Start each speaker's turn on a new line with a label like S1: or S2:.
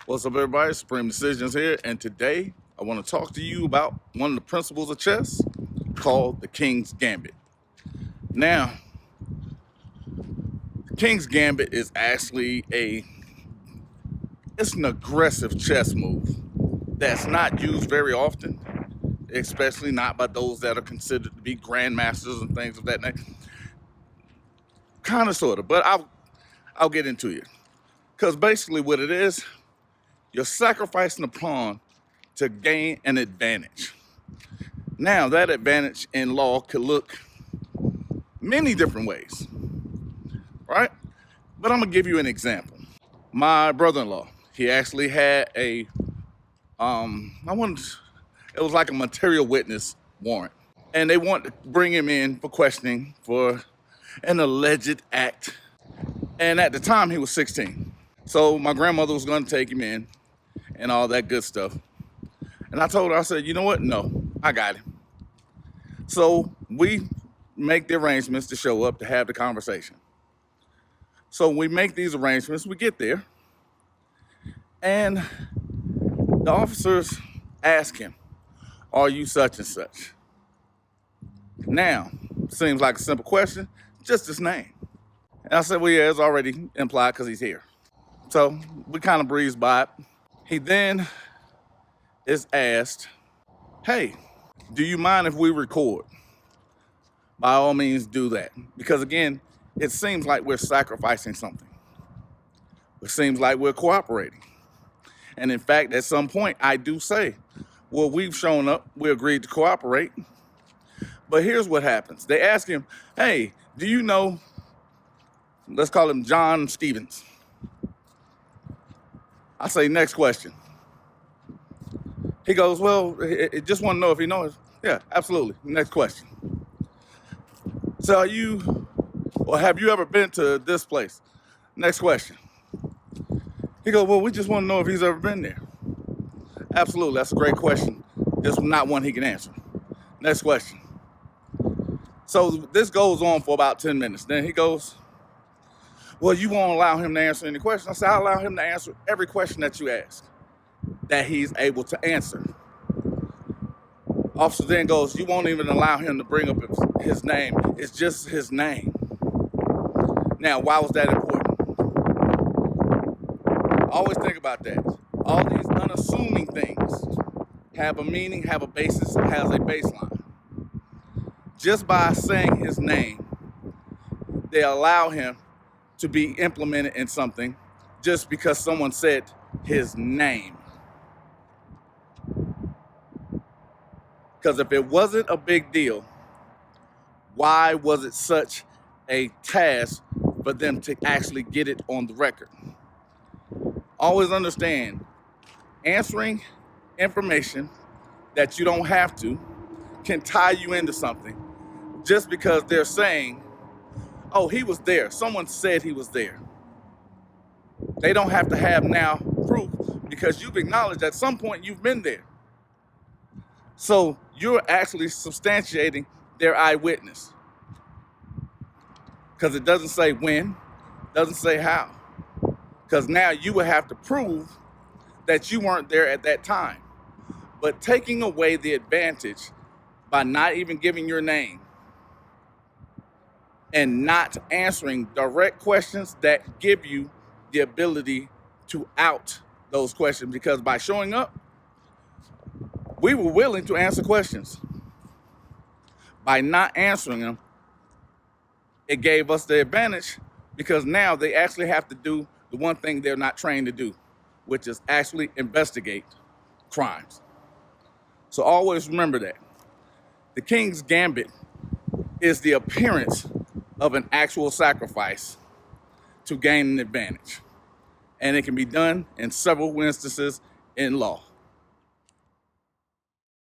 S1: What's up, everybody? Supreme Decisions here, and today I want to talk to you about one of the principles of chess called the King's Gambit. Now, the King's Gambit is actually it's an aggressive chess move that's not used very often, especially not by those that are considered to be grandmasters and things of that nature. Kind of, sort of, but I'll get into it. Because basically what it is, you're sacrificing a pawn to gain an advantage. Now, that advantage in law could look many different ways, right? But I'm gonna give you an example. My brother-in-law, he actually had it was like a material witness warrant. And they want to bring him in for questioning for an alleged act. And at the time, he was 16. So my grandmother was gonna take him in and all that good stuff. And I told her, I said, you know what? No, I got him. So we make the arrangements to show up to have the conversation. So we make these arrangements, we get there, and the officers ask him, are you such and such? Now, seems like a simple question, just his name. And I said, well, yeah, it's already implied because he's here. So we kind of breezed by it. He then is asked, hey, do you mind if we record? By all means, do that. Because again, it seems like we're sacrificing something. It seems like we're cooperating. And in fact, at some point, I do say, well, we've shown up, we agreed to cooperate. But here's what happens. They ask him, hey, do you know, let's call him John Stevens. I say, next question. He goes, well, I just want to know if he knows. Yeah, absolutely. Next question. So have you ever been to this place? Next question. He goes, well, we just want to know if he's ever been there. Absolutely, that's a great question. Just not one he can answer. Next question. So this goes on for about 10 minutes. Then he goes, well, you won't allow him to answer any questions. I said, I'll allow him to answer every question that you ask that he's able to answer. Officer then goes, you won't even allow him to bring up his name. It's just his name. Now, why was that important? Always think about that. All these unassuming things have a meaning, have a basis, has a baseline. Just by saying his name, they allow him to be implemented in something just because someone said his name. Because if it wasn't a big deal, why was it such a task for them to actually get it on the record? Always understand, answering information that you don't have to can tie you into something just because they're saying, oh, he was there. Someone said he was there. They don't have to have now proof because you've acknowledged at some point you've been there. So you're actually substantiating their eyewitness. Because it doesn't say when, doesn't say how. Because now you would have to prove that you weren't there at that time. But taking away the advantage by not even giving your name and not answering direct questions that give you the ability to out those questions. Because by showing up, we were willing to answer questions. By not answering them, it gave us the advantage because now they actually have to do the one thing they're not trained to do, which is actually investigate crimes. So always remember that. The King's Gambit is the appearance of an actual sacrifice to gain an advantage. And it can be done in several instances in law.